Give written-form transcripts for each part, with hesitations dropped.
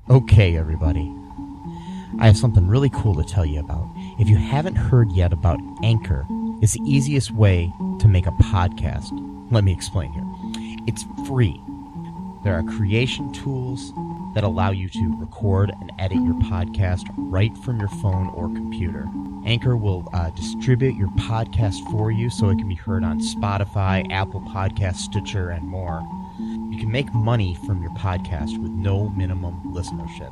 Okay, everybody. I have something really cool to tell you about. If you haven't heard yet about Anchor, it's the easiest way to make a podcast. Let me explain here. It's free. There are creation tools that allow you to record and edit your podcast right from your phone or computer. Anchor will distribute your podcast for you so it can be heard on Spotify, Apple Podcasts, Stitcher, and more. You can make money from your podcast with no minimum listenership.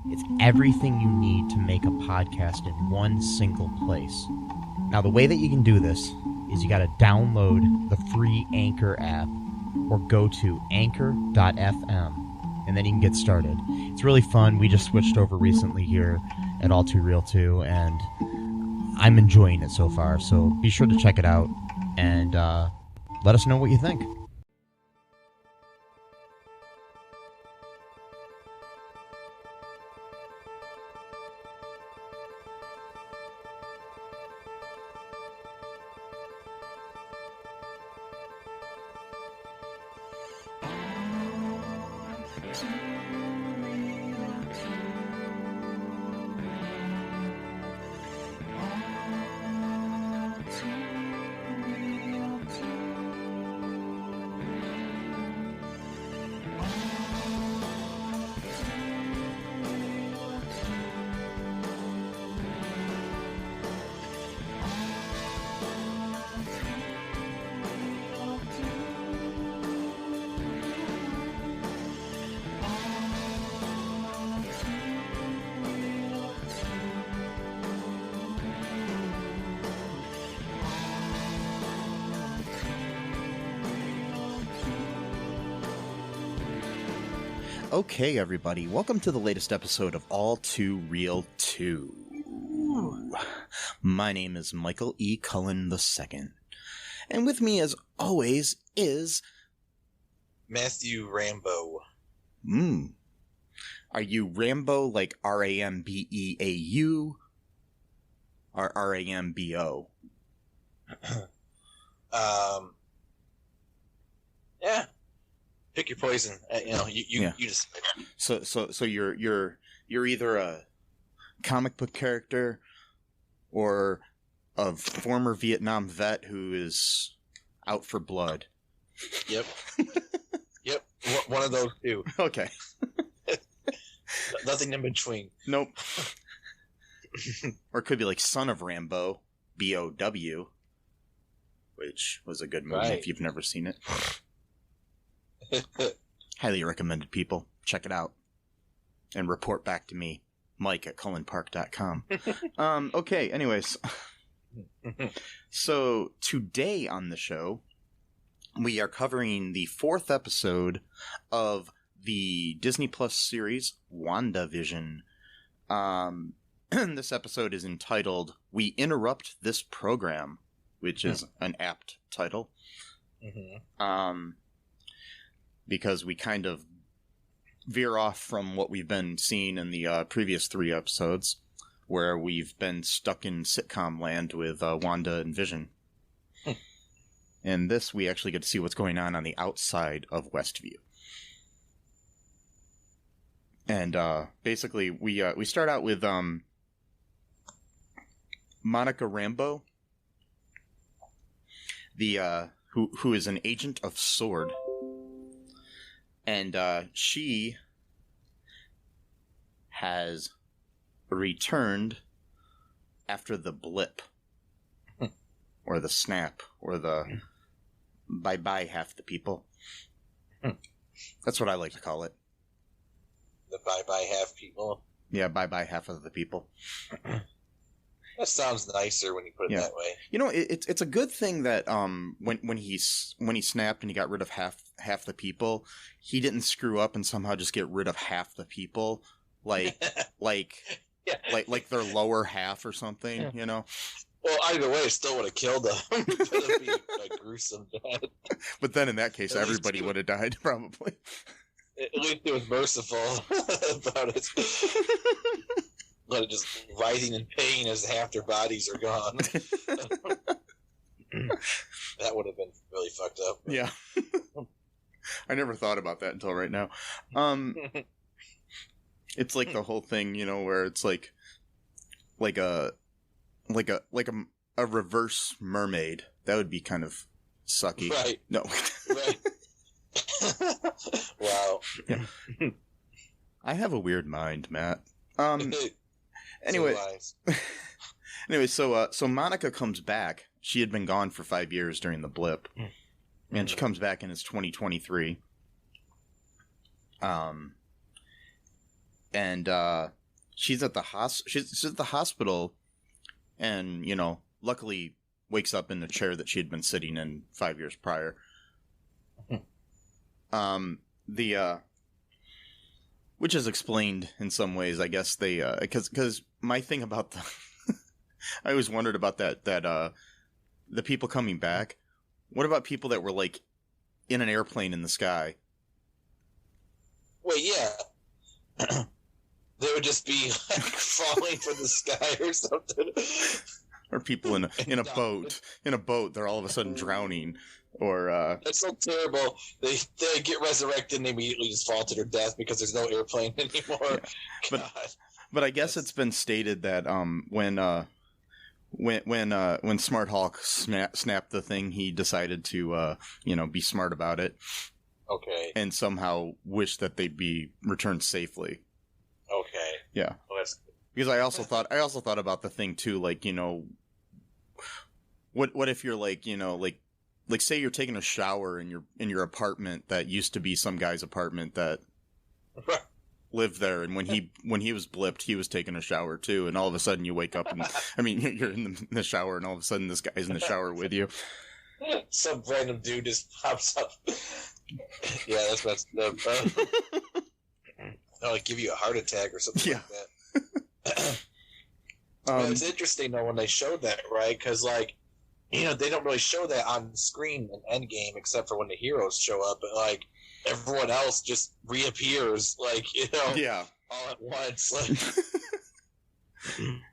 It's everything you need to make a podcast in one single place. Now, the way that you can do this is you got to download the free Anchor app or go to anchor.fm, and then you can get started. It's really fun. We just switched over recently here at All Too Real 2, and I'm enjoying it so far. So be sure to check it out and let us know what you think. Okay, everybody, welcome to the latest episode of All Too Real 2. My name is Michael E. Cullen II, and with me, as always, is... Matthew Rambo. Are you Rambo like R-A-M-B-E-A-U or R-A-M-B-O? Yeah. Pick your poison. You just. So you're either a comic book character or a former Vietnam vet who is out for blood. Yep. Yep. One of those two. Okay. Nothing in between. Nope. Or it could be like Son of Rambo, B-O-W, which was a good movie Right. if you've never seen it. Highly recommended, people. Check it out. And report back to me, Mike at cullenpark.com. Okay, anyways. So, today on the show, we are covering the 4th episode of the Disney Plus series, Wandavision. This episode is entitled, We Interrupt This Program, which is an apt title. Mm-hmm. Because we kind of veer off from what we've been seeing in the previous 3 episodes, where we've been stuck in sitcom land with Wanda and Vision. And this, we actually get to see what's going on the outside of Westview. And basically, we start out with Monica Rambeau, the who is an agent of S.W.O.R.D., and she has returned after the blip, or the snap, or the bye-bye half the people. That's what I like to call it. The bye-bye half people. Yeah, bye-bye half of the people. That sounds nicer when you put it that way. You know, it's a good thing that when he snapped and he got rid of half the people, he didn't screw up and somehow just get rid of half the people, like their lower half or something. Yeah. You know. Well, either way, it still would have killed them. It would be a gruesome death. But then in that case, everybody would have died probably. At least it was merciful about it. But just writhing in pain as half their bodies are gone. That would have been really fucked up. Yeah. I never thought about that until right now. It's like the whole thing, you know, where it's like a reverse mermaid. That would be kind of sucky. Right. No. Right. Wow. Yeah. I have a weird mind, Matt. Anyway. So Monica comes back. She had been gone for 5 years during the blip. And she comes back and it's 2023. She's at the hospital and, you know, luckily wakes up in the chair that she had been sitting in 5 years prior. Which is explained in some ways, I guess because my thing about I always wondered about that the people coming back. What about people that were like in an airplane in the sky? Well, yeah. They would just be like falling from the sky or something. Or people in a boat. In a boat, they're all of a sudden drowning. Or that's so terrible. They get resurrected and they immediately just fall to their death because there's no airplane anymore. Yeah. But I guess it's been stated that when Smart Hulk snapped the thing, he decided to be smart about it. Okay. And somehow wish that they'd be returned safely. Okay. Yeah. Well, that's good. Because I also thought about the thing too, like, you know, what if you're like, you know, like say you're taking a shower in your apartment that used to be some guy's apartment that lived there, and when he was blipped, he was taking a shower too, and all of a sudden you wake up and I mean you're in the shower, and all of a sudden this guy's in the shower with you. Some random dude just pops up. Yeah, that's messed up. I'll give you a heart attack or something like that. It's interesting though when they showed that, right? Because like, you know, they don't really show that on screen in Endgame except for when the heroes show up, but like everyone else just reappears, like, you know, all at once.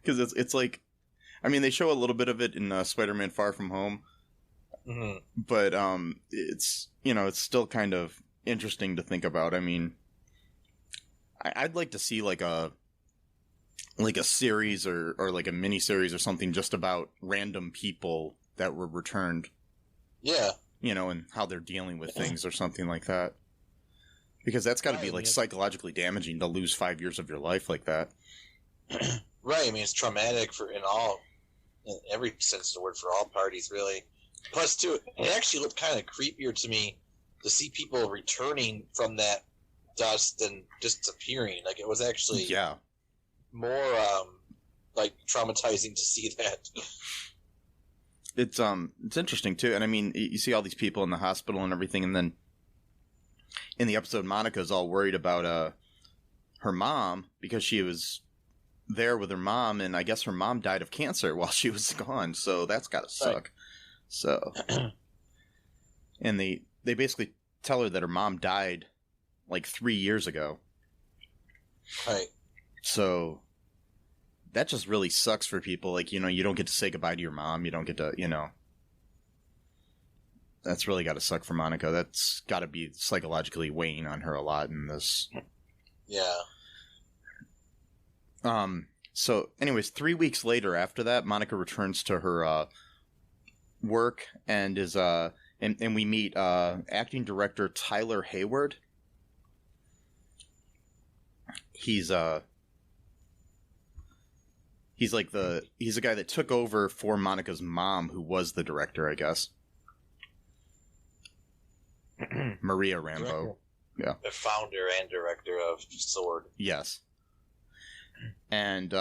Because it's like, I mean, they show a little bit of it in Spider-Man: Far From Home, but it's, you know, it's still kind of interesting to think about. I mean, I'd like to see like a series or like a mini series or something just about random people that were returned. Yeah. You know, and how they're dealing with things or something like that. Because that's got to be like psychologically damaging to lose 5 years of your life like that. Right. I mean, it's traumatic in every sense of the word, for all parties, really. Plus, too, it actually looked kind of creepier to me to see people returning from that dust and disappearing. Like, it was actually more like traumatizing to see that. It's interesting too, and I mean, you see all these people in the hospital and everything, and then in the episode, Monica's all worried about her mom because she was there with her mom, and I guess her mom died of cancer while she was gone, so that's gotta suck. Right. So, and they basically tell her that her mom died like 3 years ago. Right. So that just really sucks for people. Like, you know, you don't get to say goodbye to your mom. You don't get to, you know. That's really got to suck for Monica. That's got to be psychologically weighing on her a lot in this. Yeah. So, anyways, 3 weeks later after that, Monica returns to her work and is and we meet acting director Tyler Hayward. He's a guy that took over for Monica's mom, who was the director, I guess. Maria Rambeau. Yeah. The founder and director of Sword. Yes. And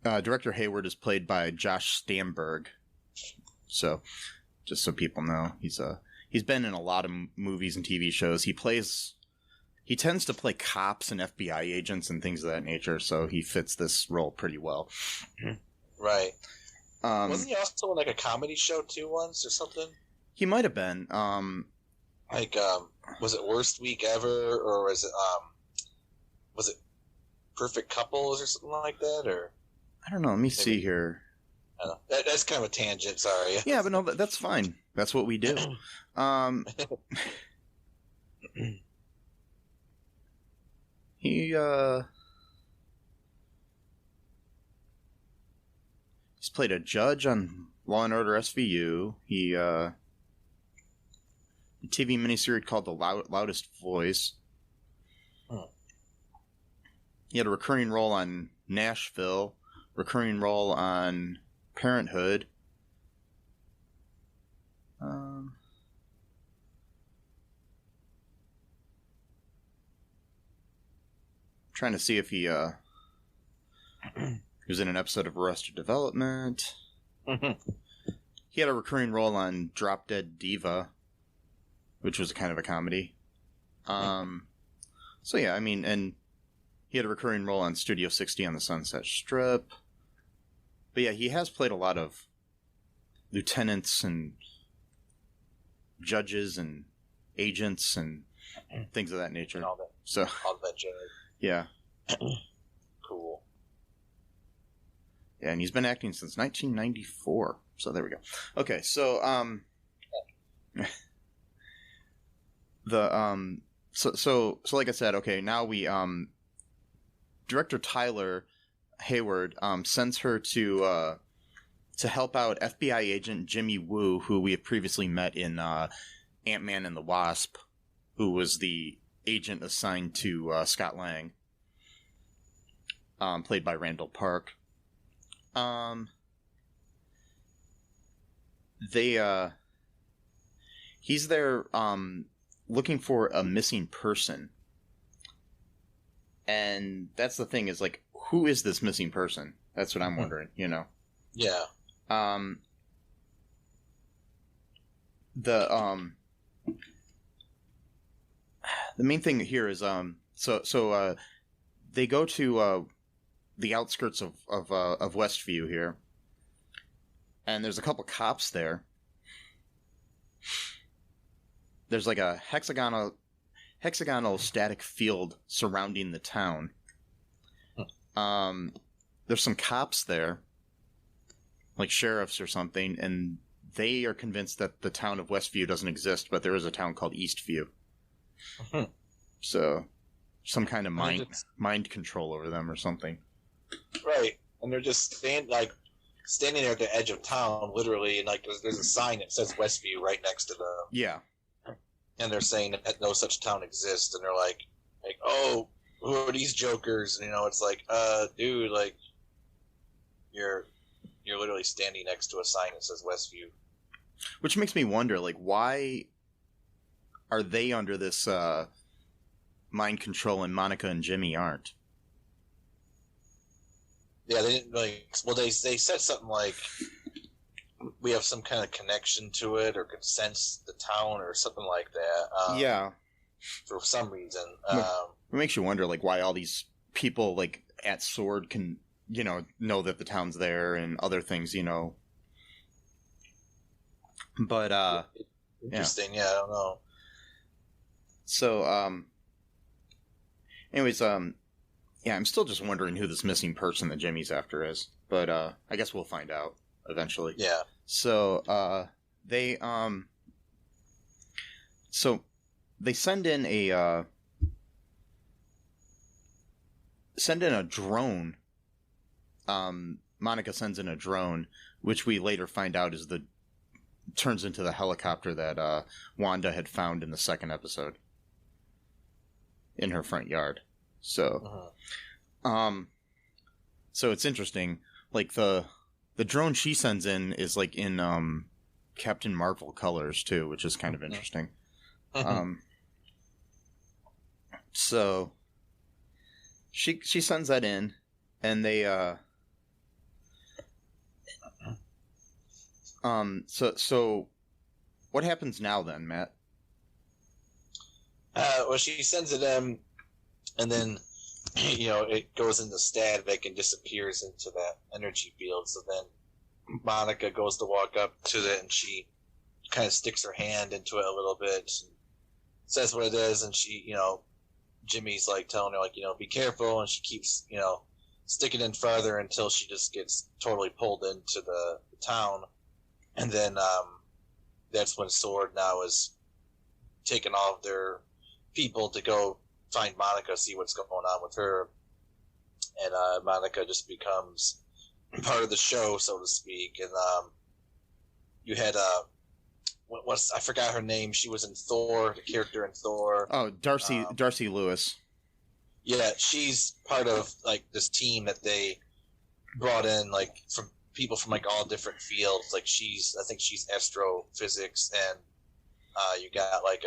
director Hayward is played by Josh Stamberg. So, just so people know, he's been in a lot of movies and TV shows. He tends to play cops and FBI agents and things of that nature, so he fits this role pretty well. Right. Wasn't he also in like a comedy show too once or something? He might have been. Was it Worst Week Ever, or was it Perfect Couples or something like that? Or I don't know. Let me see here. I don't know. That's kind of a tangent. Sorry. Yeah, but no, that's fine. That's what we do. he's played a judge on Law and Order SVU. He a TV miniseries called The Loudest Voice. He had a recurring role on Nashville, recurring role on Parenthood. Trying to see if he was in an episode of Arrested Development. He had a recurring role on Drop Dead Diva, which was kind of a comedy. So yeah, I mean, and he had a recurring role on Studio 60 on the Sunset Strip. But yeah, he has played a lot of lieutenants and judges and agents and things of that nature. All that, so all that jazz. Yeah. Cool. Yeah, and he's been acting since 1994. So there we go. Okay, so so like I said, okay, now we Director Tyler Hayward sends her to help out FBI agent Jimmy Woo, who we have previously met in Ant-Man and the Wasp, who was the agent assigned to Scott Lang, played by Randall Park. He's there looking for a missing person. And that's the thing, is like, who is this missing person? That's what I'm wondering, you know? Yeah. The main thing here is so they go to the outskirts of Westview here, and there's a couple cops there. There's like a hexagonal static field surrounding the town. There's some cops there, like sheriffs or something, and they are convinced that the town of Westview doesn't exist, but there is a town called Eastview. So, some kind of mind control over them or something. Right, and they're just standing there at the edge of town, literally, and like there's a sign that says Westview right next to them. Yeah. And they're saying that no such town exists, and they're like, oh, who are these jokers? And, you know, it's like, dude, like, you're literally standing next to a sign that says Westview. Which makes me wonder, like, why are they under this mind control and Monica and Jimmy aren't? Yeah, they didn't really. Well, they said something like, we have some kind of connection to it, or could sense the town, or something like that. Yeah. For some reason. It makes you wonder, like, why all these people, like, at Sword can, you know that the town's there and other things, you know. But, interesting, yeah, I don't know. So, anyways, yeah, I'm still just wondering who this missing person that Jimmy's after is. But, I guess we'll find out eventually. Yeah. So, they send in a drone. Monica sends in a drone, which we later find out turns into the helicopter that Wanda had found in the second episode in her front yard. So, so it's interesting. Like the drone she sends in is like in Captain Marvel colors too, which is kind of interesting. So she sends that in, and they so what happens now then, Matt? Well, she sends it in, and then you know it goes into static and disappears into that energy field. So then Monica goes to walk up to it, and she kind of sticks her hand into it a little bit, and says what it is, and she, you know, Jimmy's like telling her, like, you know, be careful, and she keeps, you know, sticking in farther until she just gets totally pulled into the town. And then that's when Sword now is taking all of their people to go find Monica, see what's going on with her, and Monica just becomes part of the show, so to speak. And you had I forgot her name. She was in Thor, the character in Thor. Oh, Darcy Lewis. Yeah, she's part of like this team that they brought in, like from people from like all different fields. Like I think she's astrophysics, and you got like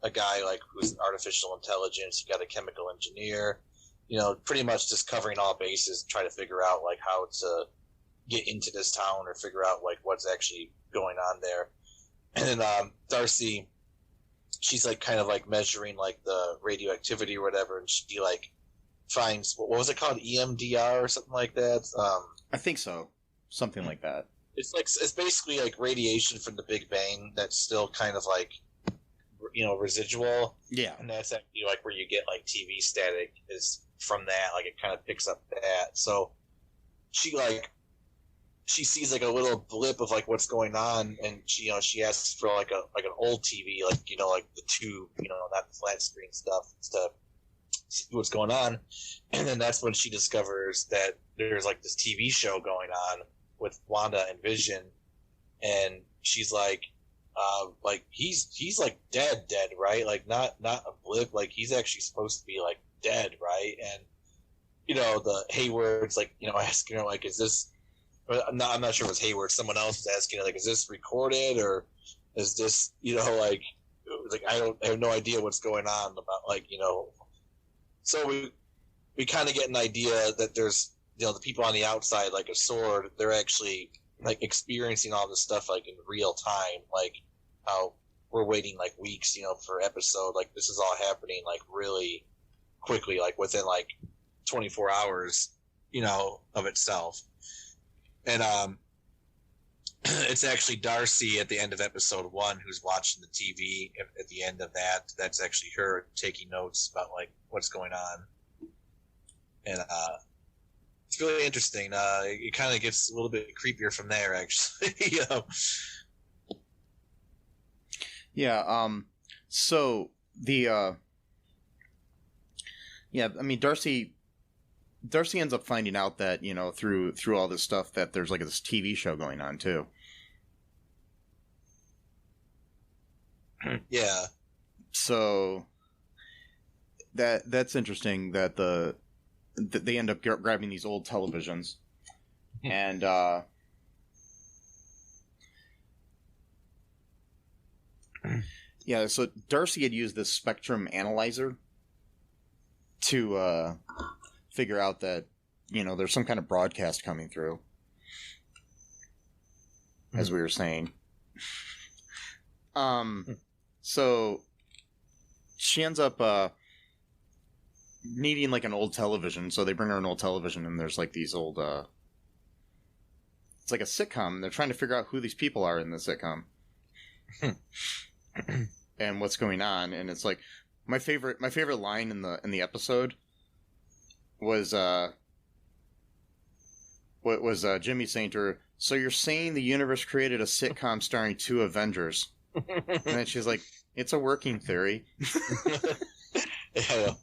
a guy like who's an artificial intelligence. You got a chemical engineer. Pretty much just covering all bases, try to figure out like how to get into this town or figure out like what's actually going on there. And then Darcy, she's like kind of like measuring like the radioactivity or whatever, and she like finds what was it called, EMDR or something like that. I think so, something like that. It's basically like radiation from the Big Bang that's still kind of like residual. Yeah, and that's actually like where you get like TV static is from that. Like it kind of picks up that. So she sees like a little blip of like what's going on, and she asks for like an old TV, like like the tube, not the flat screen stuff, to see what's going on. And then that's when she discovers that there's like this TV show going on with Wanda and Vision, and she's like he's like dead, right? Like not a blip, like he's actually supposed to be like dead, right? And the Hayward's like asking her like, is this? I'm not sure if it's Hayward. Someone else is asking, like, is this recorded or is this, like I have no idea what's going on about, like, So we kind of get an idea that there's, the people on the outside, like a sword, they're actually like experiencing all this stuff like in real time, like how we're waiting like weeks, for episode. Like this is all happening like really quickly, like within like 24 hours, of itself. And it's actually Darcy at the end of episode 1 who's watching the TV at the end of that. That's actually her taking notes about like what's going on. And it's really interesting. It kind of gets a little bit creepier from there, actually. Yeah. So the I mean Darcy ends up finding out that, through all this stuff, that there's like this TV show going on too. Yeah. So that's interesting that they end up grabbing these old televisions, and yeah. So Darcy had used this spectrum analyzer to figure out that there's some kind of broadcast coming through, as we were saying. So she ends up needing like an old television, so they bring her an old television, and there's like these old it's like a sitcom. They're trying to figure out who these people are in the sitcom and what's going on. And it's like my favorite line in the episode was what was Jimmy saying to her, so you're saying the universe created a sitcom starring 2 Avengers? And then she's like, it's a working theory. Yeah,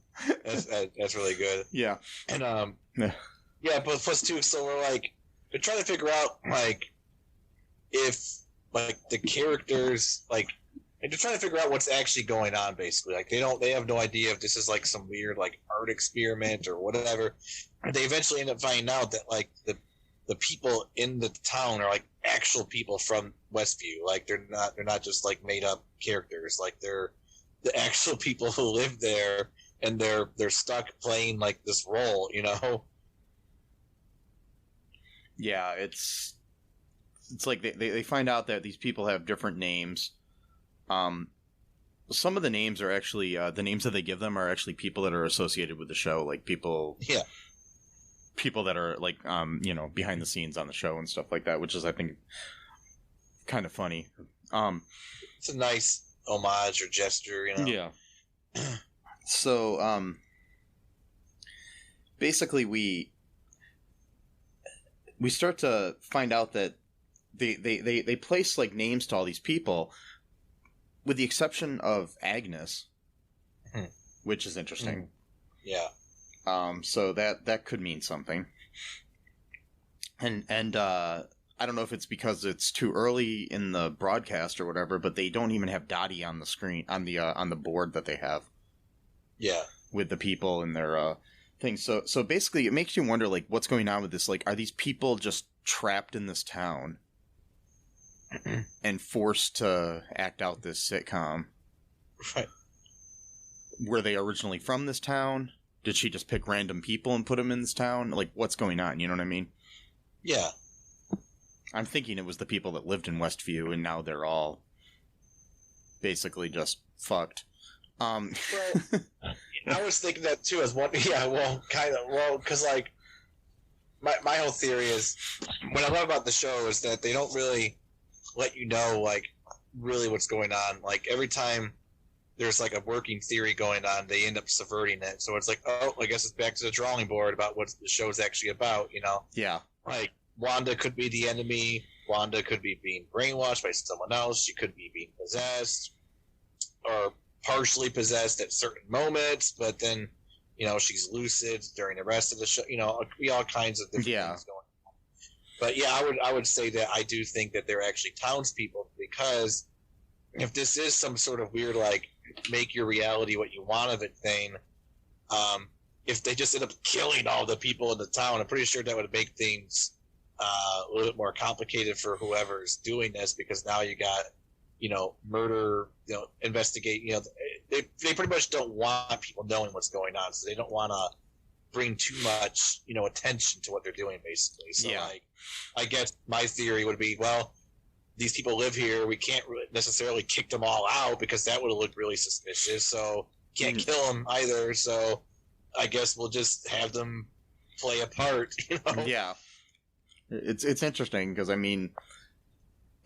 that's really good. Yeah. And yeah, but plus 2, so they're trying to figure out like if like the characters like, and they're trying to figure out what's actually going on, basically. Like they have no idea if this is like some weird like art experiment or whatever. They eventually end up finding out that like the people in the town are like actual people from Westview. Like they're not just like made up characters. Like they're the actual people who live there, and they're stuck playing like this role, Yeah, it's like they find out that these people have different names. Some of the names are actually the names that they give them are actually people that are associated with the show, like people that are like behind the scenes on the show and stuff like that, which is, I think, kind of funny. It's a nice homage or gesture, Yeah. So basically we start to find out that they place like names to all these people, with the exception of Agnes, which is interesting. Yeah. So that could mean something. And I don't know if it's because it's too early in the broadcast or whatever, but they don't even have Dottie on the screen on the board that they have. Yeah. With the people and their things. So basically, it makes you wonder, like, what's going on with this? Like, are these people just trapped in this town and forced to act out this sitcom? Right. Were they originally from this town? Did she just pick random people and put them in this town? Like, what's going on? You know what I mean? Yeah. I'm thinking it was the people that lived in Westview, and now they're all basically just fucked. Well, I was thinking that too as one. Yeah, well, kind of. Well, because like my whole theory is what I love about the show is that they don't really let you know like really what's going on. Like every time there's like a working theory going on, they end up subverting it. So it's like, oh, I guess it's back to the drawing board about what the show's actually about. You know? Yeah. Like Wanda could be the enemy. Wanda could be being brainwashed by someone else. She could be being possessed or partially possessed at certain moments, but then, you know, she's lucid during the rest of the show. You know, be all kinds of different things going on. But yeah, I would say that I do think that they're actually townspeople, because if this is some sort of weird, like, make your reality what you want of it thing, if they just end up killing all the people in the town, I'm pretty sure that would make things a little bit more complicated for whoever's doing this, because now you got, you know, murder, you know, investigate, you know, they pretty much don't want people knowing what's going on, so they don't want to bring too much, you know, attention to what they're doing, basically. So, like, I guess my theory would be, well, these people live here, we can't necessarily kick them all out, because that would have looked really suspicious, so can't kill them either, so I guess we'll just have them play a part, you know? Yeah. It's interesting, because, I mean,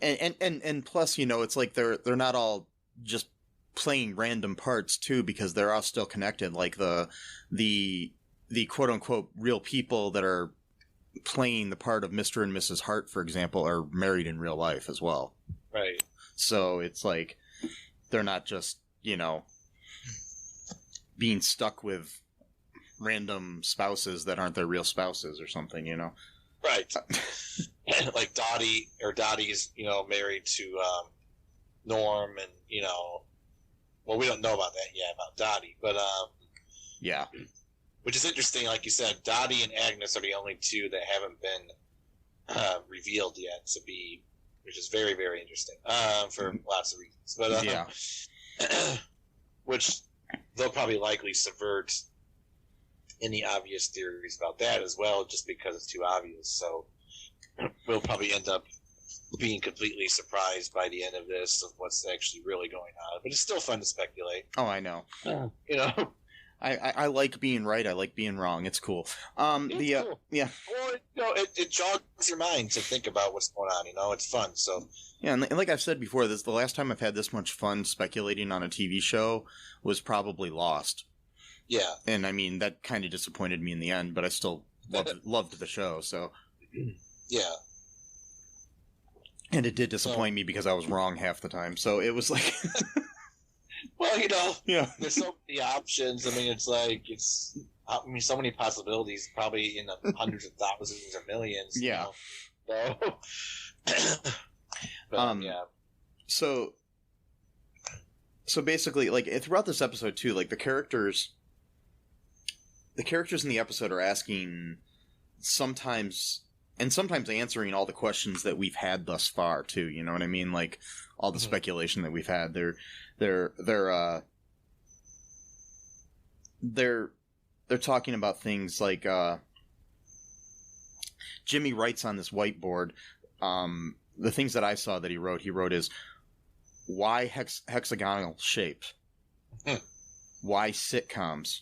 and plus, you know, it's like they're not all just playing random parts too, because they're all still connected. Like the quote unquote real people that are playing the part of Mr. and Mrs. Hart, for example, are married in real life as well. Right. So it's like they're not just, you know, being stuck with random spouses that aren't their real spouses or something, you know? Right. Like Dottie's, you know, married to Norm, and, you know, well, we don't know about that yet, about Dottie, but yeah. Which is interesting, like you said, Dottie and Agnes are the only two that haven't been revealed yet to be, which is very, very interesting for lots of reasons. But yeah. Which they'll probably likely subvert any obvious theories about that as well, just because it's too obvious. So we'll probably end up being completely surprised by the end of this of what's actually really going on. But it's still fun to speculate. Oh, I know. You know, I like being right. I like being wrong. It's cool. Cool. Yeah. Well, you know, it jogs your mind to think about what's going on. You know, it's fun. So yeah, and like I've said before, the last time I've had this much fun speculating on a TV show was probably Lost. Yeah, and I mean that kind of disappointed me in the end, but I still loved the show. So yeah, and it did disappoint me because I was wrong half the time. So it was like, well, you know, yeah, there's so many options. I mean, it's like so many possibilities, probably in the hundreds of thousands or millions. Yeah. You know? But, yeah. So basically, like throughout this episode too, like the characters in the episode are asking sometimes answering all the questions that we've had thus far too. You know what I mean? Like all the speculation that we've had. They're talking about things like Jimmy writes on this whiteboard. The things that I saw that he wrote is why hexagonal shapes? Why sitcoms?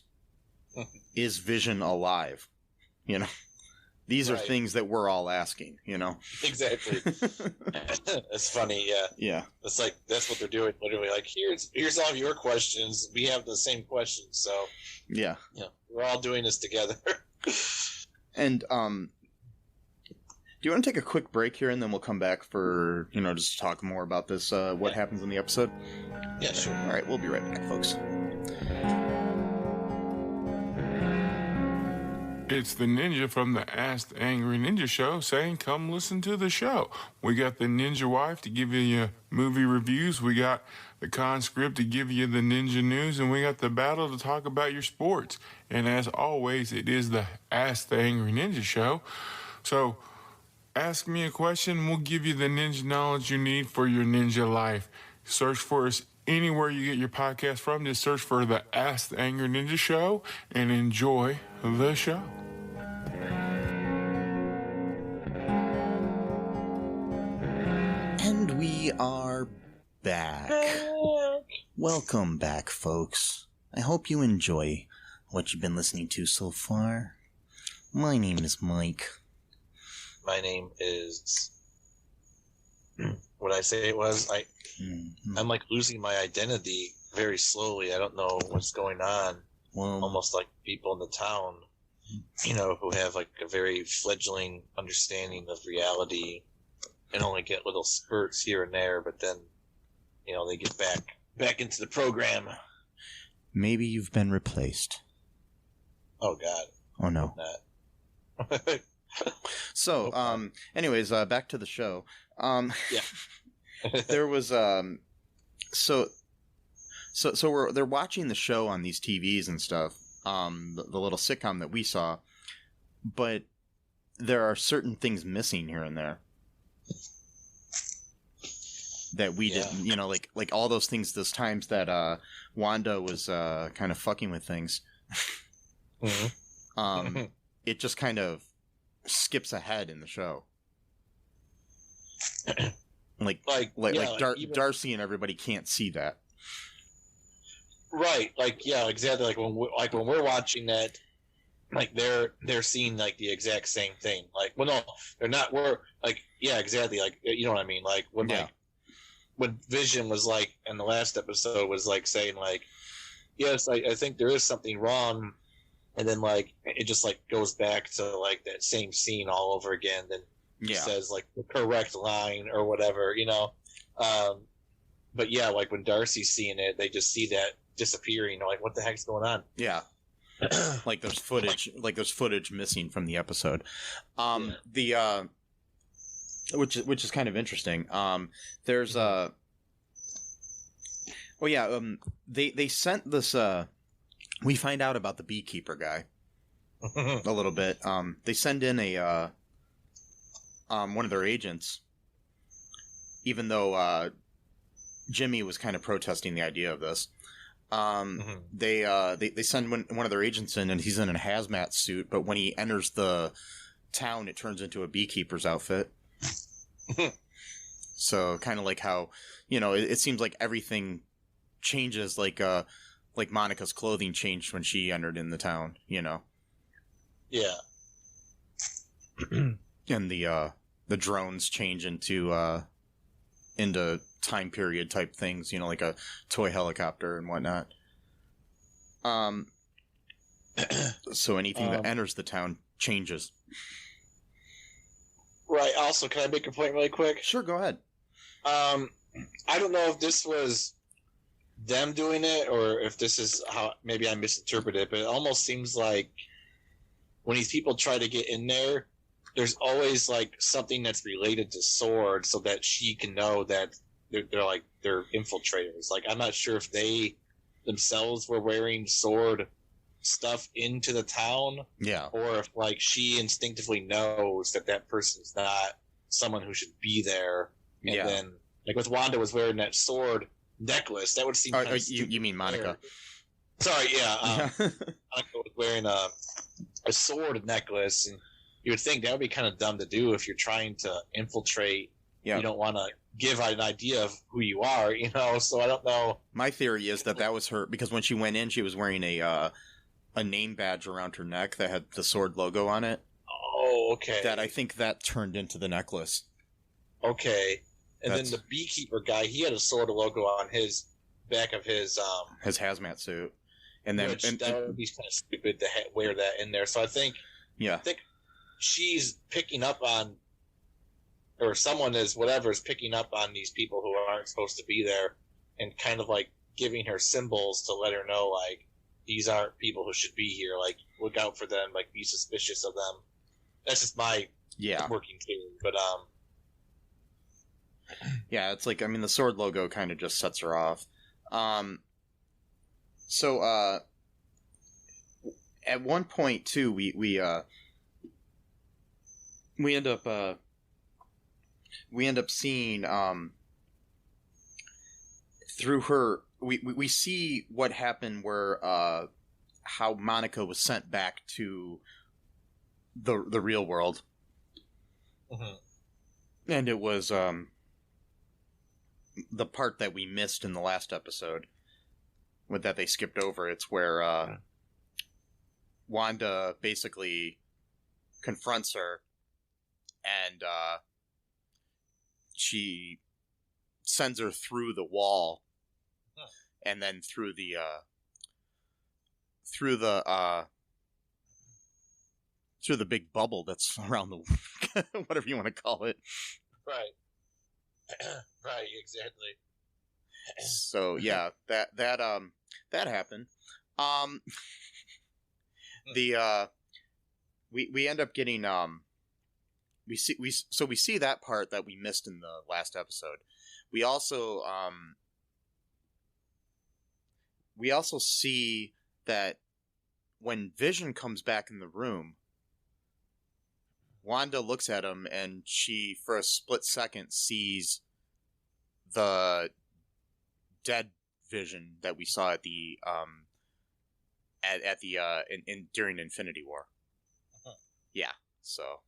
Is Vision alive? You know, these are things that we're all asking, you know? Exactly. It's funny. Yeah. Yeah. It's like, that's what they're doing. Literally like, here's all of your questions. We have the same questions. So yeah, we're all doing this together. And, do you want to take a quick break here and then we'll come back for, you know, just to talk more about this, what happens in the episode? Yeah, sure. All right. We'll be right back, folks. It's the ninja from the Ask the Angry Ninja show saying, come listen to the show. We got the ninja wife to give you your movie reviews. We got the conscript to give you the ninja news. And we got the battle to talk about your sports. And as always, it is the Ask the Angry Ninja show. So ask me a question, we'll give you the ninja knowledge you need for your ninja life. Search for us anywhere you get your podcast from. Just search for the Ask the Angry Ninja show and enjoy the show. And we are back. Welcome back, folks. I hope you enjoy what you've been listening to so far. My name is Mike. My name is... What I say it was? I'm like losing my identity very slowly. I don't know what's going on. Well, Almost like people in the town, who have like a very fledgling understanding of reality and only get little spurts here and there, but then, they get back into the program. maybe you've been replaced. Oh, God. Oh, no. Not. So, anyways, back to the show. Yeah. There was, so they're watching the show on these TVs and stuff, the little sitcom that we saw, but there are certain things missing here and there that we didn't, like all those things, those times that, Wanda was, kind of fucking with things. Mm-hmm. It just kind of skips ahead in the show. Darcy and everybody can't see that. Right, exactly. Like when we're watching that, like they're seeing like the exact same thing. Like, well, no, they're not. We're like, yeah, exactly. Like, you know what I mean? Like when when Vision was like in the last episode was like saying like, yes, I think there is something wrong, and then like it just like goes back to like that same scene all over again. Then he says like the correct line or whatever, But yeah, like when Darcy's seeing it, they just see that disappearing. Like, what the heck's going on? Yeah. Like there's footage missing from the episode. Which is kind of interesting. There's they sent this we find out about the beekeeper guy a little bit. They send in a one of their agents, even though Jimmy was kind of protesting the idea of this. They send one of their agents in, and he's in a hazmat suit, but when he enters the town, it turns into a beekeeper's outfit. So kind of like how, it seems like everything changes, like Monica's clothing changed when she entered in the town, Yeah. And the drones change into time period type things, like a toy helicopter and whatnot. So anything that enters the town changes. Right. Also, can I make a point really quick? Sure, go ahead. I don't know if this was them doing it or if this is how maybe I misinterpreted it, but it almost seems like when these people try to get in there, there's always like something that's related to Sword so that she can know that they're infiltrators. Like, I'm not sure if they themselves were wearing Sword stuff into the town, or if like she instinctively knows that person's not someone who should be there, and then like with Wanda was wearing that Sword necklace, that would seem kind of you mean Monica? Sorry, Monica was wearing a sword necklace, and you would think that would be kind of dumb to do if you're trying to infiltrate. You don't want to give an idea of who you are, so I don't know. My theory is that was her, because when she went in, she was wearing a name badge around her neck that had the Sword logo on it. Oh, okay. That I think that turned into the necklace. Okay. And then the beekeeper guy, he had a Sword logo on his back of his hazmat suit. And then that would be kind of stupid to wear that in there. So I think she's picking up on, or someone is picking up on these people who aren't supposed to be there, and kind of like giving her symbols to let her know, like, these aren't people who should be here. Like, look out for them. Like, be suspicious of them. That's just my working theory. But yeah, it's like, I mean, the sword logo kind of just sets her off. So at one point too, we end up seeing through her. We see what happened where how Monica was sent back to the real world, and it was the part that we missed in the last episode, with that they skipped over. It's where Wanda basically confronts her, and she sends her through the wall, and then through the big bubble that's around the whatever you want to call it. Right. Right, exactly. So yeah, that happened. We end up getting we see that part that we missed in the last episode. We also see that when Vision comes back in the room, Wanda looks at him, and she, for a split second, sees the dead Vision that we saw at the during Infinity War. Yeah, so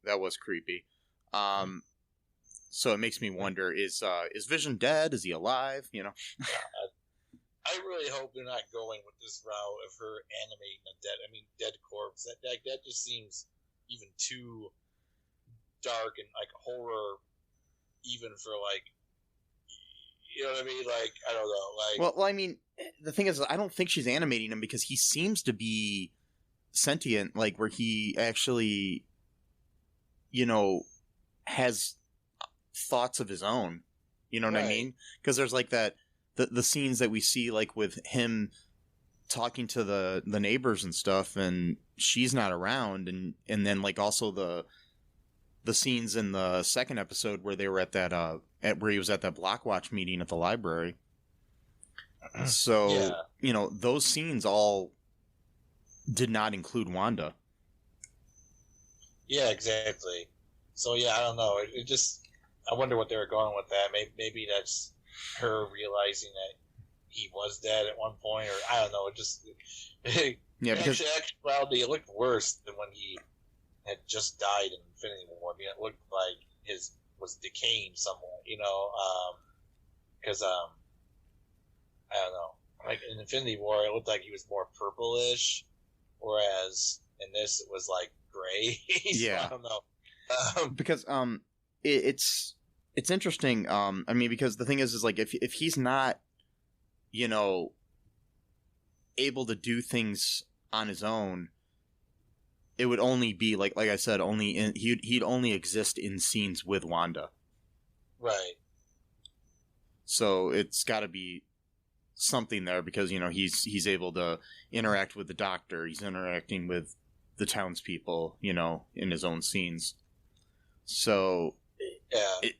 that was creepy. So it makes me wonder: is Vision dead? Is he alive? You know. I really hope they're not going with this route of her animating a dead corpse. That just seems even too dark and like horror, even for like, you know what I mean? Like, I don't know. Like, well, I mean, the thing is, I don't think she's animating him because he seems to be sentient, like where he actually, you know, has thoughts of his own. You know what I mean? Because there's like that. The scenes that we see, like with him talking to the neighbors and stuff, and she's not around, and then like also the scenes in the second episode where they were at that where he was at that Blockwatch meeting at the library. So you know, those scenes all did not include Wanda. Yeah, exactly. So yeah, I don't know. It just, I wonder what they were going with that. Maybe that's her realizing that he was dead at one point, or I don't know. It just because actually, it looked worse than when he had just died in Infinity War. I mean, it looked like his was decaying somewhat, you know, because I don't know. Like in Infinity War, it looked like he was more purplish, whereas in this it was like gray. So I don't know. Because it's interesting. I mean, because the thing is like if he's not, you know, able to do things on his own, it would only be like I said, he'd only exist in scenes with Wanda. Right. So it's got to be something there because, you know, he's able to interact with the Doctor. He's interacting with the townspeople, you know, in his own scenes. So yeah.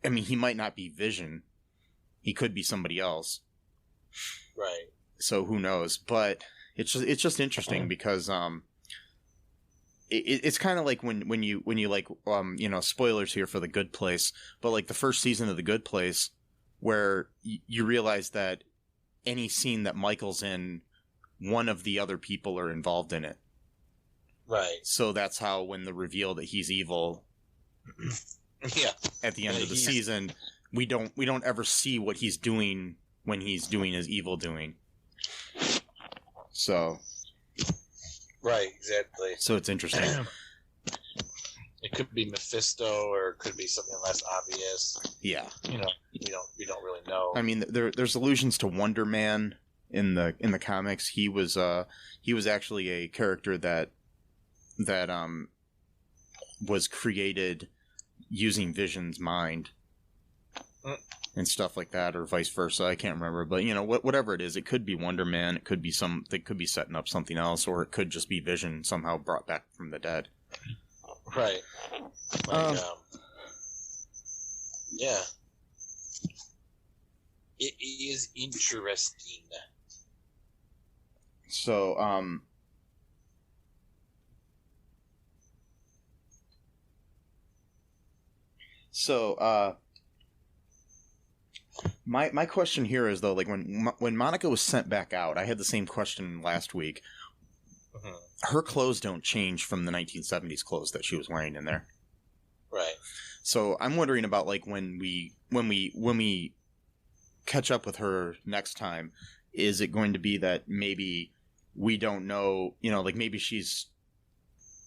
I mean, he might not be Vision. He could be somebody else. Right. So who knows? But it's just interesting because it's kind of like when you like you know, spoilers here for The Good Place, but like the first season of The Good Place, where you realize that any scene that Michael's in, one of the other people are involved in it. Right. So that's how when the reveal that he's evil. Yeah. At the end of the season, we don't ever see what he's doing when he's doing his evil doing. So. Right, exactly. So it's interesting. It could be Mephisto, or it could be something less obvious. Yeah. You know, we don't really know. I mean, there's allusions to Wonder Man in the comics. He was actually a character that was created using Vision's mind. and stuff like that, or vice versa. I can't remember, but whatever it is, it could be Wonder Man. It could be they could be setting up something else, or it could just be Vision somehow brought back from the dead. Right. Like, yeah. It is interesting. So, my question here is, though, like when Monica was sent back out, I had the same question last week. Mm-hmm. Her clothes don't change from the 1970s clothes that she was wearing in there. Right. So I'm wondering about, like, when we catch up with her next time, is it going to be that maybe we don't know, like maybe she's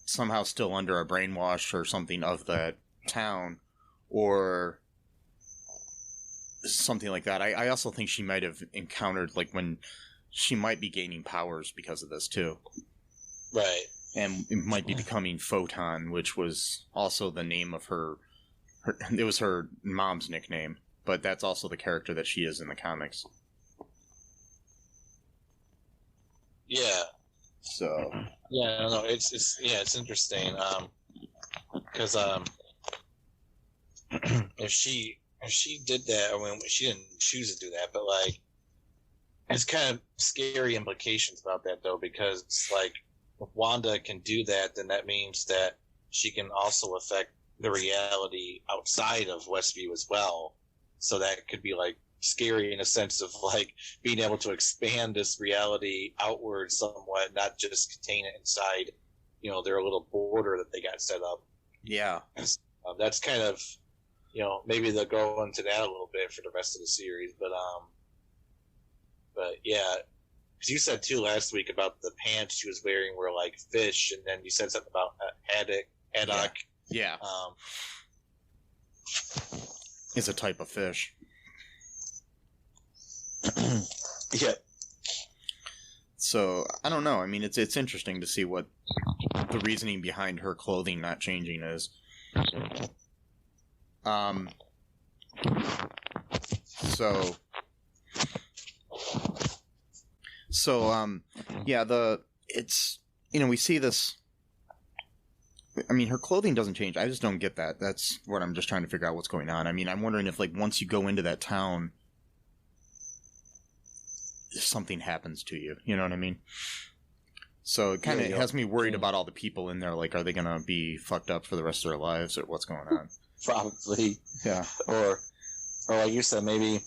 somehow still under a brainwash or something of that town, or something like that. I also think she might have encountered, like, when she might be gaining powers because of this too. Right. And it might be becoming Photon, which was also the name of her it was her mom's nickname, but that's also the character that she is in the comics. Yeah. So. Yeah, no, it's interesting. Because if she did that, I mean, she didn't choose to do that, but like, it's kind of scary implications about that though, because like, if Wanda can do that, then that means that she can also affect the reality outside of Westview as well. So that could be like scary in a sense of like being able to expand this reality outward somewhat, not just contain it inside, their little border that they got set up. Yeah. That's kind of, maybe they'll go into that a little bit for the rest of the series, but yeah, because you said too last week about the pants she was wearing were like fish, and then you said something about haddock. Yeah. It's a type of fish. Yeah. So I don't know. I mean, it's interesting to see what the reasoning behind her clothing not changing is. We see this. I mean, her clothing doesn't change. I just don't get that. That's what I'm just trying to figure out what's going on. I mean, I'm wondering if, like, once you go into that town, if something happens to you. You know what I mean? So it kind of has me worried about all the people in there. Like, are they going to be fucked up for the rest of their lives, or what's going on? Probably. Yeah. Or like you said, maybe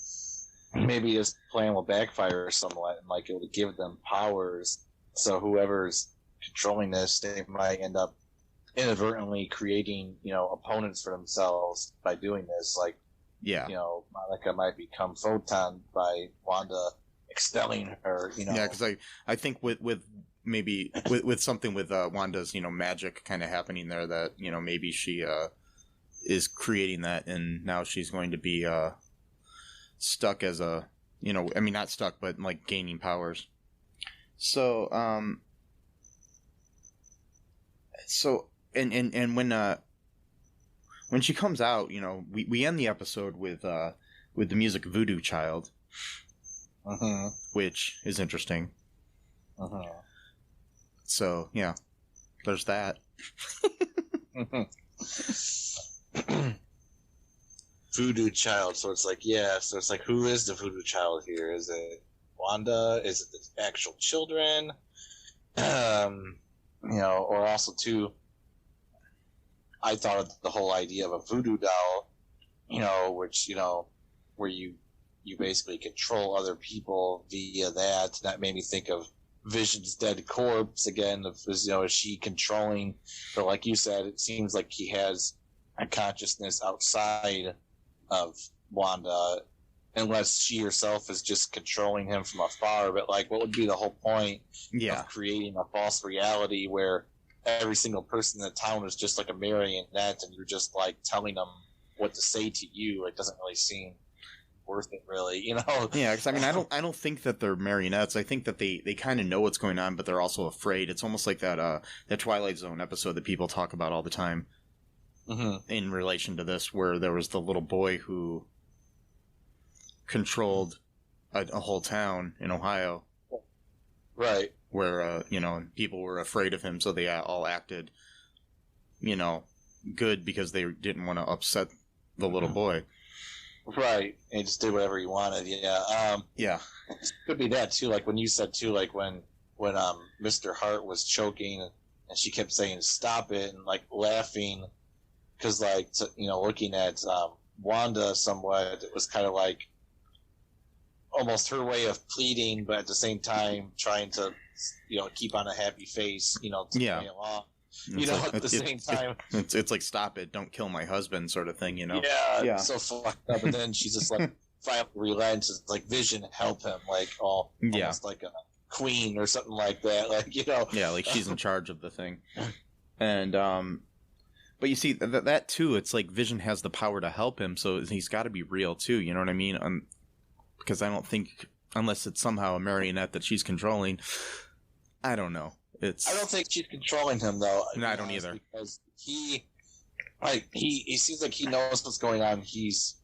this plan will backfire somewhat, and like it will give them powers. So whoever's controlling this, they might end up inadvertently creating, opponents for themselves by doing this. Like, yeah, Monica might become Photon by Wanda expelling her. Yeah, because I think with maybe with something with Wanda's magic kind of happening there, that maybe she is creating that, and now she's going to be stuck as a I mean, not stuck, but like gaining powers. So and when she comes out, we end the episode with the music Voodoo Child, which is interesting. So yeah, there's that. Voodoo Child. So it's like, who is the Voodoo Child here? Is it Wanda? Is it the actual children? Or also too, I thought of the whole idea of a voodoo doll, which, where you basically control other people via that. That made me think of Vision's dead corpse again. Is she controlling? But like you said, it seems like he has a consciousness outside of Wanda, unless she herself is just controlling him from afar. But like, what would be the whole point of creating a false reality where every single person in the town is just like a marionette, and you're just like telling them what to say to you? It doesn't really seem worth it, really, Yeah, because I mean, I don't think that they're marionettes. I think that they kind of know what's going on, but they're also afraid. It's almost like that Twilight Zone episode that people talk about all the time. In relation to this, where there was the little boy who controlled a whole town in Ohio. Right. Where, people were afraid of him, so they all acted, good because they didn't want to upset the little boy. Right. And he just did whatever he wanted, yeah. Yeah. Could be that, too, like when you said, too, like when Mr. Hart was choking and she kept saying, stop it, and, like, laughing, because, like, looking at Wanda somewhat, it was kind of like almost her way of pleading, but at the same time trying to, keep on a happy face, to play along. At the same time. It's like, stop it, don't kill my husband sort of thing, Yeah, so fucked up. And then she's just like, finally relents, it's like, Vision, help him, like, almost like a queen or something like that, like, Yeah, like she's in charge of the thing. And, but you see, that too, it's like Vision has the power to help him, so he's got to be real too, you know what I mean? Because I don't think, unless it's somehow a marionette that she's controlling, I don't know. I don't think she's controlling him, though. No, I don't either. Because he seems like he knows what's going on. He's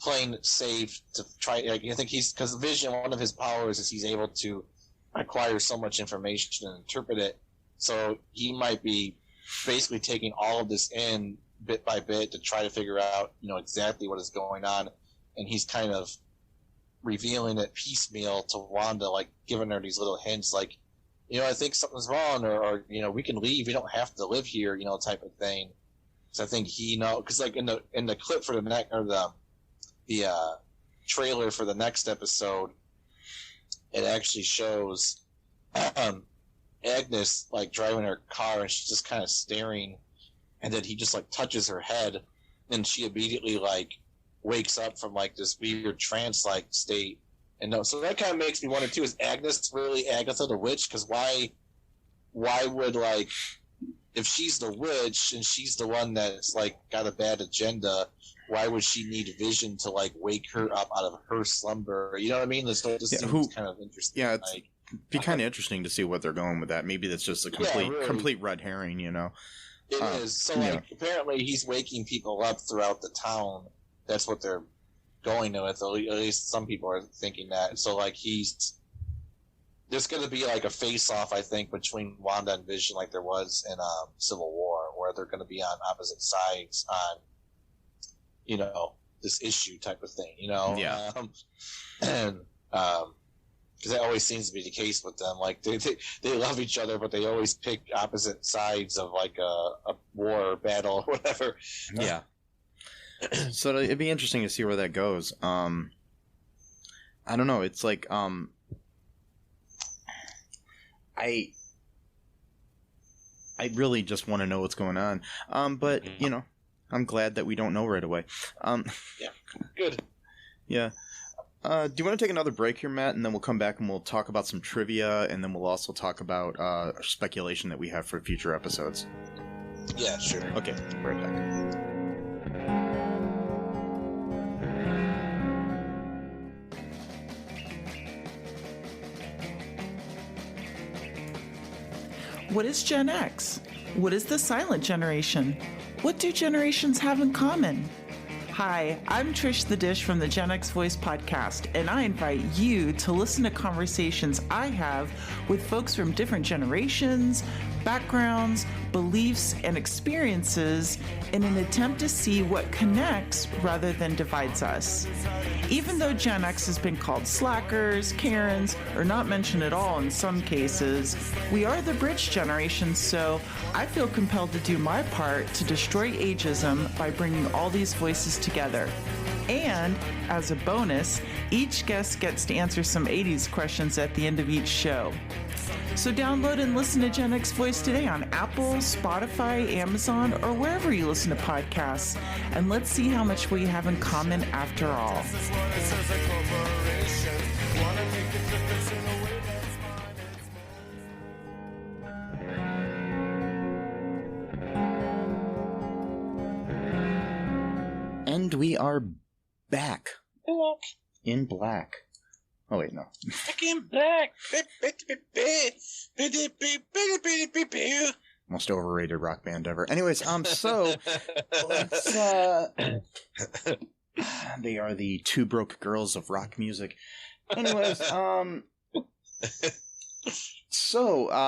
playing safe to try. I think because Vision, one of his powers is he's able to acquire so much information and interpret it. So he might be basically taking all of this in bit by bit to try to figure out, exactly what is going on, and he's kind of revealing it piecemeal to Wanda, like giving her these little hints, like, I think something's wrong, or we can leave. We don't have to live here, type of thing. So I think because like in the clip for the trailer for the next episode, it actually shows Agnes like driving her car, and she's just kind of staring, and then he just like touches her head, and she immediately like wakes up from like this weird trance like state. And so that kind of makes me wonder too: is Agnes really Agatha the witch? Because why would, like, if she's the witch and she's the one that's like got a bad agenda, why would she need Vision to like wake her up out of her slumber? You know what I mean? This just seems kind of interesting. Yeah, it'd be kind of interesting to see what they're going with that. Maybe that's just a complete red herring. It is. So apparently he's waking people up throughout the town. That's what they're going to it. At least some people are thinking that. So like there's going to be like a face-off, I think, between Wanda and Vision, like there was in Civil War, where they're going to be on opposite sides on this issue type of thing. Yeah. And because that always seems to be the case with them. Like they love each other, but they always pick opposite sides of like a war or battle or whatever. Yeah. So it'd be interesting to see where that goes. I don't know. It's like I really just want to know what's going on. But I'm glad that we don't know right away. Yeah, good. Yeah. Do you want to take another break here, Matt, and then we'll come back and we'll talk about some trivia, and then we'll also talk about speculation that we have for future episodes. Yeah, sure. Okay, right back. What is Gen X? What is the silent generation? What do generations have in common? Hi, I'm Trish the Dish from the Gen X Voice podcast, and I invite you to listen to conversations I have with folks from different generations, backgrounds, beliefs, and experiences in an attempt to see what connects rather than divides us. Even though Gen X has been called slackers, Karens, or not mentioned at all in some cases, we are the bridge generation, so I feel compelled to do my part to destroy ageism by bringing all these voices together. And, as a bonus, each guest gets to answer some 80s questions at the end of each show. So download and listen to Gen X Voice today on Apple, Spotify, Amazon, or wherever you listen to podcasts. And let's see how much we have in common after all. And we are back. In black. Oh, wait, no. Back in black. Most overrated rock band ever. Anyways, so let's They are the two broke girls of rock music. Anyways, so,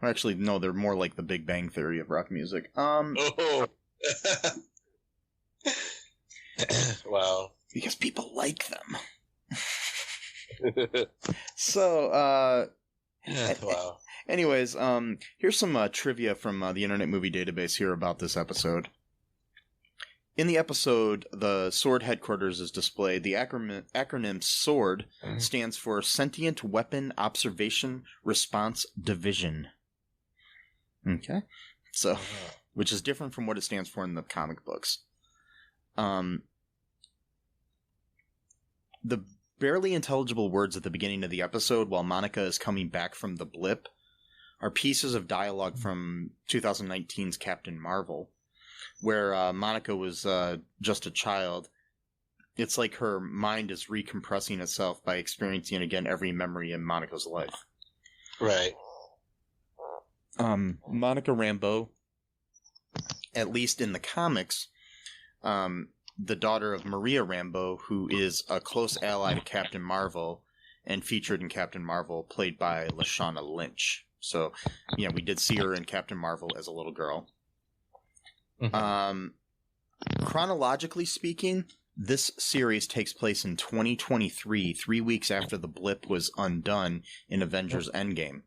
actually, no, they're more like the Big Bang Theory of rock music. Oh. Wow. Because people like them. So, wow. anyways, here's some trivia from the Internet Movie Database here about this episode. In the episode, the SWORD headquarters is displayed. The acronym SWORD stands for Sentient Weapon Observation Response Division. Okay. So, which is different from what it stands for in the comic books. The barely intelligible words at the beginning of the episode while Monica is coming back from the blip are pieces of dialogue from 2019's Captain Marvel, where Monica was just a child. It's like her mind is recompressing itself by experiencing again every memory in Monica's life. Right. Monica Rambeau, at least in the comics, the daughter of Maria Rambeau, who is a close ally to Captain Marvel and featured in Captain Marvel, played by Lashana Lynch. So, yeah, we did see her in Captain Marvel as a little girl. Chronologically speaking, this series takes place in 2023, 3 weeks after the blip was undone in Avengers Endgame.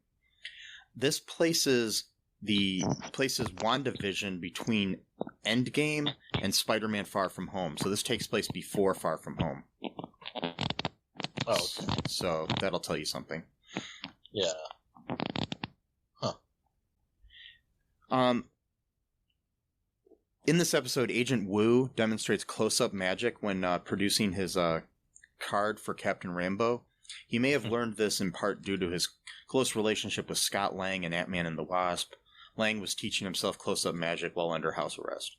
This places WandaVision between Endgame and Spider-Man Far From Home. So this takes place before Far From Home. Oh, okay. So that'll tell you something. Yeah. Huh. In this episode, Agent Wu demonstrates close-up magic when producing his card for Captain Rambeau. He may have learned this in part due to his close relationship with Scott Lang and Ant-Man and the Wasp. Lang was teaching himself close-up magic while under house arrest.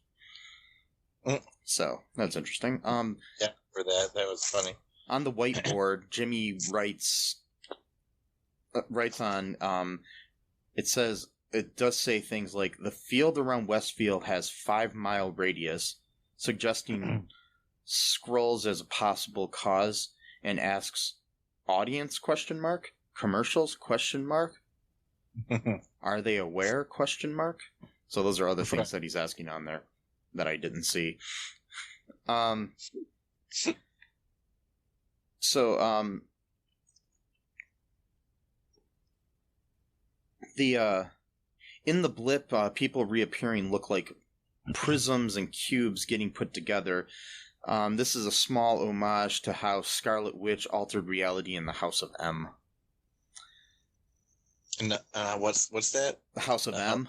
So, that's interesting. Yeah, for that was funny. On the whiteboard, Jimmy writes on, it does say things like, the field around Westfield has 5-mile radius, suggesting Skrulls as a possible cause, and asks, audience, ? Commercials, ? Are they aware, ? So those are other things that he's asking on there that I didn't see. In the blip, people reappearing look like prisms and cubes getting put together. This is a small homage to how Scarlet Witch altered reality in the House of M. And what's that? The House of M?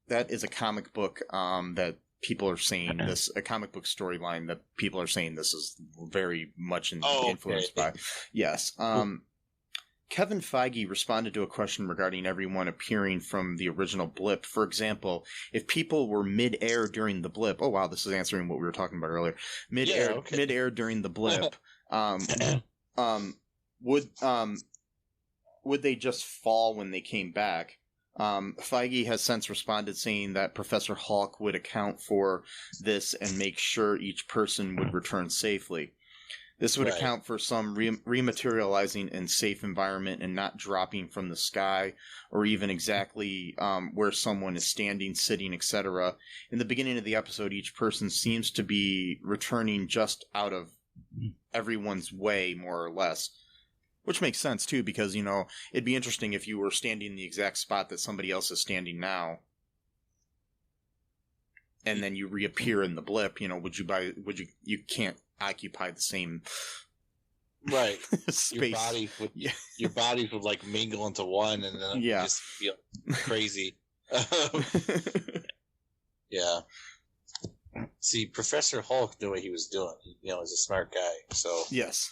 That is a comic book that people are saying a comic book storyline that people are saying this is very much influenced by. Yes. Kevin Feige responded to a question regarding everyone appearing from the original blip. For example, if people were mid-air during the blip, oh wow, this is answering what we were talking about earlier. Mid-air during the blip, would they just fall when they came back? Feige has since responded saying that Professor Hulk would account for this and make sure each person would return safely. This would account for some rematerializing in safe environment and not dropping from the sky or even exactly where someone is standing, sitting, etc. In the beginning of the episode, each person seems to be returning just out of everyone's way, more or less. Which makes sense, too, because, it'd be interesting if you were standing in the exact spot that somebody else is standing now. And then you reappear in the blip, you can't occupy the same space. Your bodies would like mingle into one and then just feel crazy. Yeah. See, Professor Hulk knew what he was doing. He's a smart guy. So yes.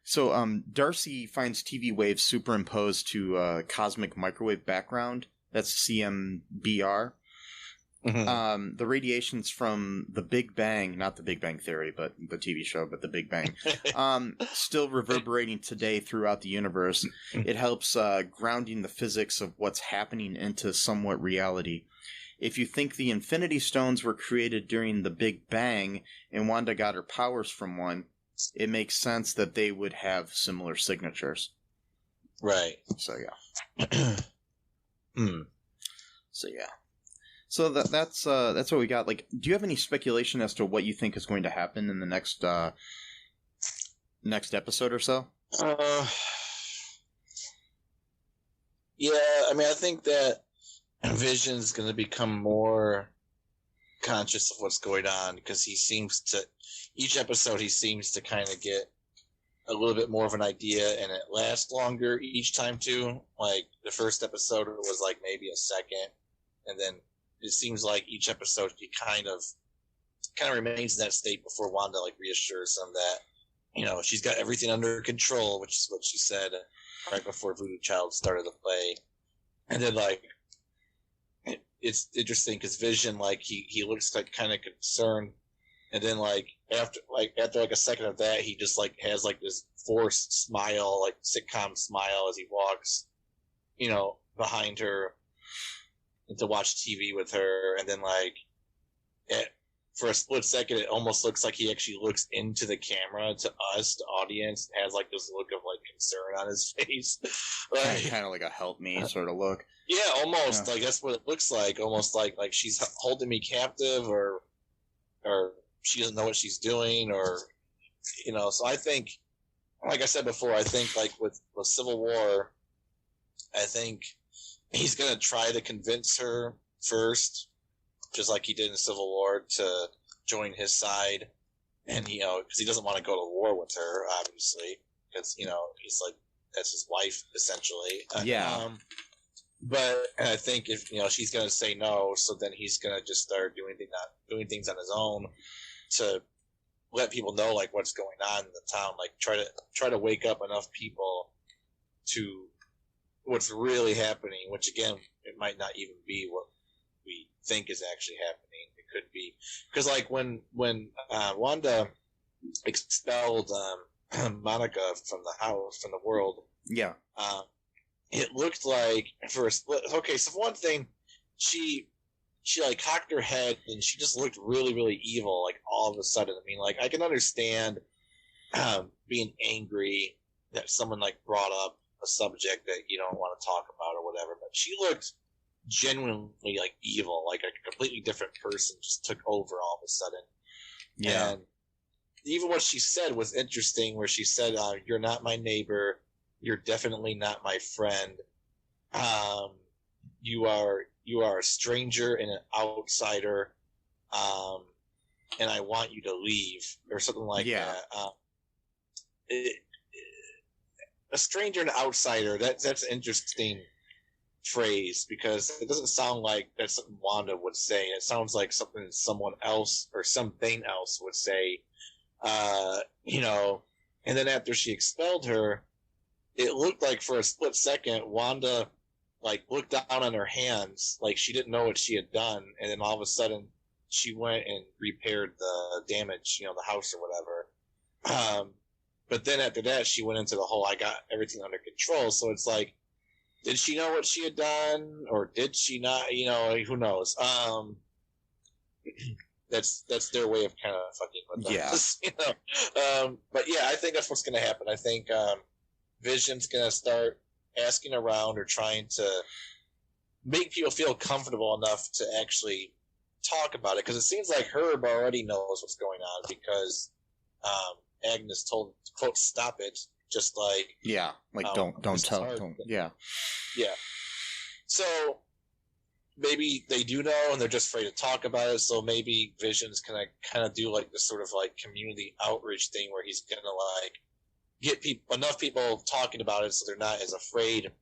So Darcy finds TV waves superimposed to cosmic microwave background. That's CMBR. Mm-hmm. The radiations from the Big Bang, not the Big Bang Theory, but the TV show, but the Big Bang, still reverberating today throughout the universe. It helps grounding the physics of what's happening into somewhat reality. if you think the Infinity Stones were created during the Big Bang and Wanda got her powers from one, it makes sense that they would have similar signatures. Right. So yeah. So yeah. So that's what we got. Like, do you have any speculation as to what you think is going to happen in the next episode or so? Yeah, I mean, I think that Vision's going to become more conscious of what's going on, because each episode he seems to kind of get a little bit more of an idea, and it lasts longer each time too. Like the first episode was like maybe a second, and then it seems like each episode he kind of remains in that state before Wanda like reassures him that, you know, she's got everything under control, which is what she said right before Voodoo Child started the play. And then like it's interesting because Vision, like he looks like kind of concerned, and then like after a second of that, he just like has like this forced smile, like sitcom smile, as he walks, you know, behind her and to watch TV with her. And then like for a split second, it almost looks like he actually looks into the camera to us, the audience, and has like this look of like concern on his face. Like, kind of like a help me sort of look. Yeah, almost. Like that's what it looks like. Almost like she's holding me captive, or she doesn't know what she's doing, or, you know. So I think, like I said before, I think like with Civil War, I think he's gonna try to convince her first, just like he did in Civil War, to join his side, and, you know, because he doesn't want to go to war with her, obviously, because, you know, he's like, that's his wife essentially. Yeah. But I think if, you know, she's gonna say no, so then he's gonna just start doing things on his own to let people know like what's going on in the town, like try to wake up enough people to what's really happening, which again, it might not even be what we think is actually happening. It could be because like when Wanda expelled Monica from the house, from the world, yeah, it looked like for a split. Okay, so for one thing, she like cocked her head and she just looked really, really evil. Like all of a sudden, I mean, like I can understand being angry that someone like brought up a subject that you don't want to talk about or whatever, but she looked genuinely like evil, like a completely different person just took over all of a sudden. Yeah. And even what she said was interesting, where she said, "You're not my neighbor. You're definitely not my friend. You are a stranger and an outsider, and I want you to leave," or something like that. A stranger and outsider. That's an interesting phrase, because it doesn't sound like that's something Wanda would say. It sounds like something someone else or something else would say. You know. And then after she expelled her, it looked like for a split second, Wanda like looked down on her hands, like she didn't know what she had done, and then all of a sudden she went and repaired the damage, you know, the house or whatever. But then after that, she went into the whole "I got everything under control." So it's like, did she know what she had done, or did she not? You know, who knows? That's their way of kind of fucking with us, you know. But yeah, I think that's what's going to happen. I think Vision's going to start asking around or trying to make people feel comfortable enough to actually talk about it, because it seems like Herb already knows what's going on, because Agnes told, quote, "Stop it," just like don't tell, yeah. So maybe they do know and they're just afraid to talk about it. So maybe Vision's gonna kind of do like this sort of like community outreach thing, where he's gonna like get enough people talking about it so they're not as afraid,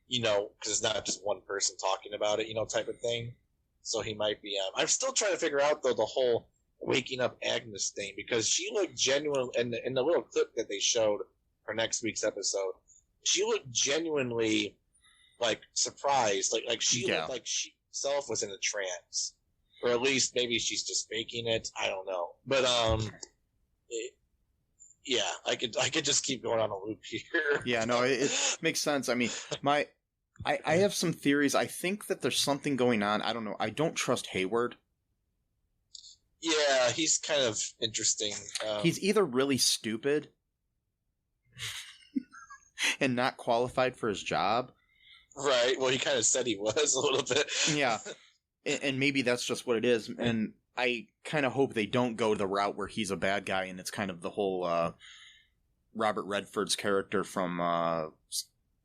you know, because it's not just one person talking about it, you know, type of thing. So he might be. I'm still trying to figure out though the whole waking up Agnes thing, because she looked genuine in the little clip that they showed for next week's episode. She looked genuinely like surprised, like she looked like she herself was in a trance, or at least maybe she's just faking it. I don't know, but yeah, I could just keep going on a loop here. Yeah, no, it makes sense. I mean, I have some theories. I think that there's something going on. I don't know. I don't trust Hayward. Yeah, he's kind of interesting. He's either really stupid and not qualified for his job. Right. Well, he kind of said he was a little bit. Yeah. And maybe that's just what it is. And I kind of hope they don't go the route where he's a bad guy and it's kind of the whole Robert Redford's character from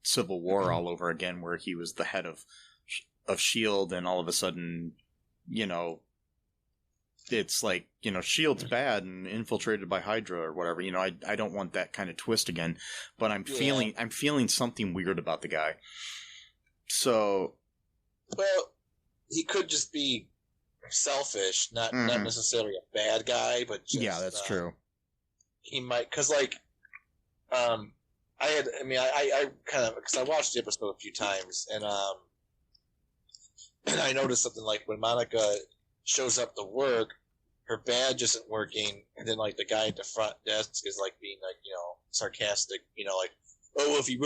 Civil War all over again, where he was the head of S.H.I.E.L.D. and all of a sudden, it's like, S.H.I.E.L.D.'s bad and infiltrated by Hydra or whatever. I don't want that kind of twist again, but I'm feeling something weird about the guy. So, well, he could just be selfish, not necessarily a bad guy, but just, yeah, that's true. He might, because I kind of, because I watched the episode a few times, and I noticed something like when Monica shows up to work, her badge isn't working, and then like the guy at the front desk is like being like, sarcastic, like, oh, if you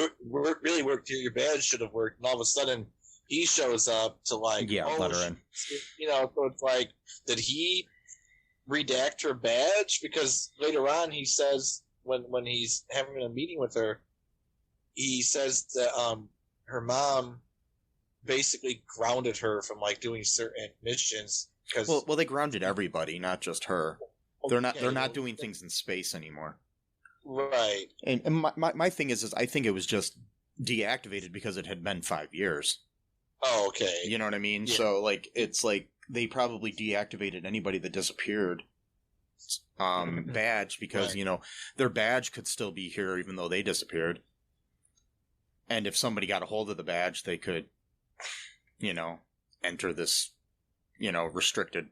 really worked here, your badge should have worked, and all of a sudden he shows up to like, let her in. So it's like, did he redact her badge? Because later on he says, when he's having a meeting with her, he says that her mom basically grounded her from like doing certain missions. Well, they grounded everybody, not just her. They're not doing things in space anymore. Right. And my thing is I think it was just deactivated because it had been 5 years. Oh, okay. You know what I mean? Yeah. So like it's like they probably deactivated anybody that disappeared badge because their badge could still be here even though they disappeared. And if somebody got a hold of the badge, they could enter this restricted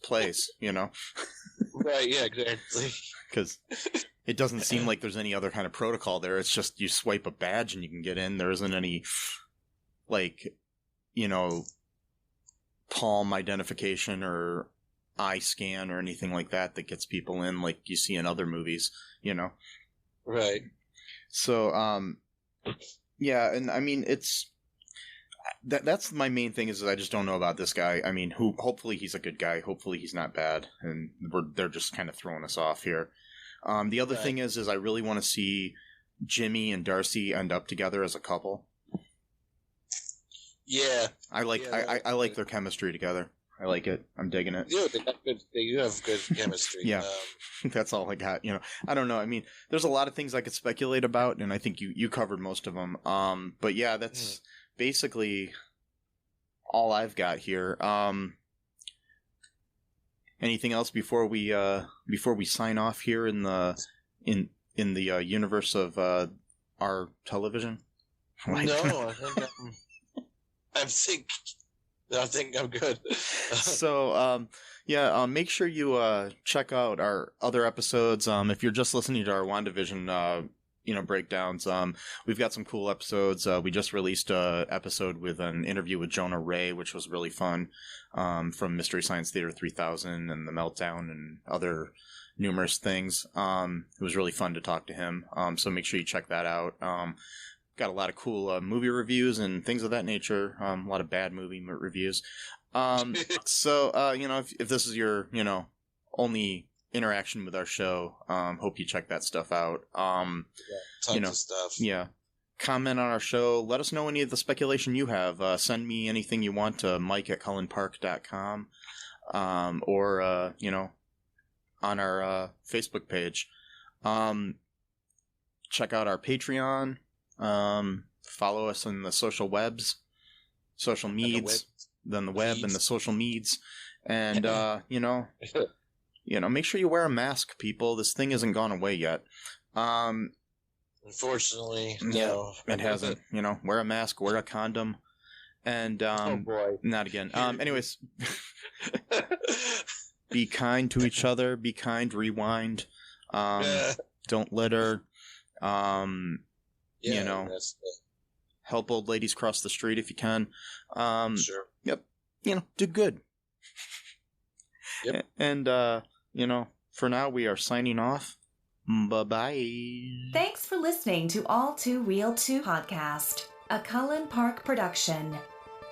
place, Right, yeah, exactly. Because it doesn't seem like there's any other kind of protocol there. It's just you swipe a badge and you can get in. There isn't any, palm identification or eye scan or anything like that gets people in like you see in other movies, Right. So, yeah, and I mean, that's my main thing is I just don't know about this guy. I mean, hopefully he's a good guy. Hopefully he's not bad. And they're just kind of throwing us off here. The other thing is I really want to see Jimmy and Darcy end up together as a couple. Yeah. I like their chemistry together. I like it. I'm digging it. They have good chemistry. Yeah. That's all I got. I don't know. I mean, there's a lot of things I could speculate about, and I think you covered most of them. But yeah, that's basically all I've got here. Anything else before we sign off here in the universe of our television? No, I think I'm good. So, make sure you check out our other episodes. If you're just listening to our WandaVision, breakdowns, we've got some cool episodes. We just released a episode with an interview with Jonah Ray, which was really fun, from Mystery Science Theater 3000 and The Meltdown and other numerous things. It was really fun to talk to him. So make sure you check that out. Got a lot of cool movie reviews and things of that nature. A lot of bad movie reviews. So, if this is your, only interaction with our show, hope you check that stuff out. Tons of stuff. Yeah. Comment on our show. Let us know any of the speculation you have. Send me anything you want to mike@cullenpark.com. Or, on our Facebook page. Check out our Patreon. Follow us on the social meds, then the web and the social meds, and make sure you wear a mask, people. This thing hasn't gone away yet. Unfortunately, no, it hasn't. Wear a mask, wear a condom, and oh boy, not again. Anyways, be kind to each other. Be kind. Rewind. Don't litter. Help old ladies cross the street if you can. Sure. Yep. Do good. Yep. And, for now we are signing off. Bye-bye. Thanks for listening to All Too Real 2 podcast. a Cullen Park production.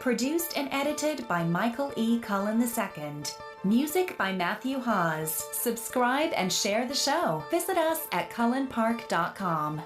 Produced and edited by Michael E. Cullen II. Music by Matthew Hawes. Subscribe and share the show. Visit us at cullenpark.com.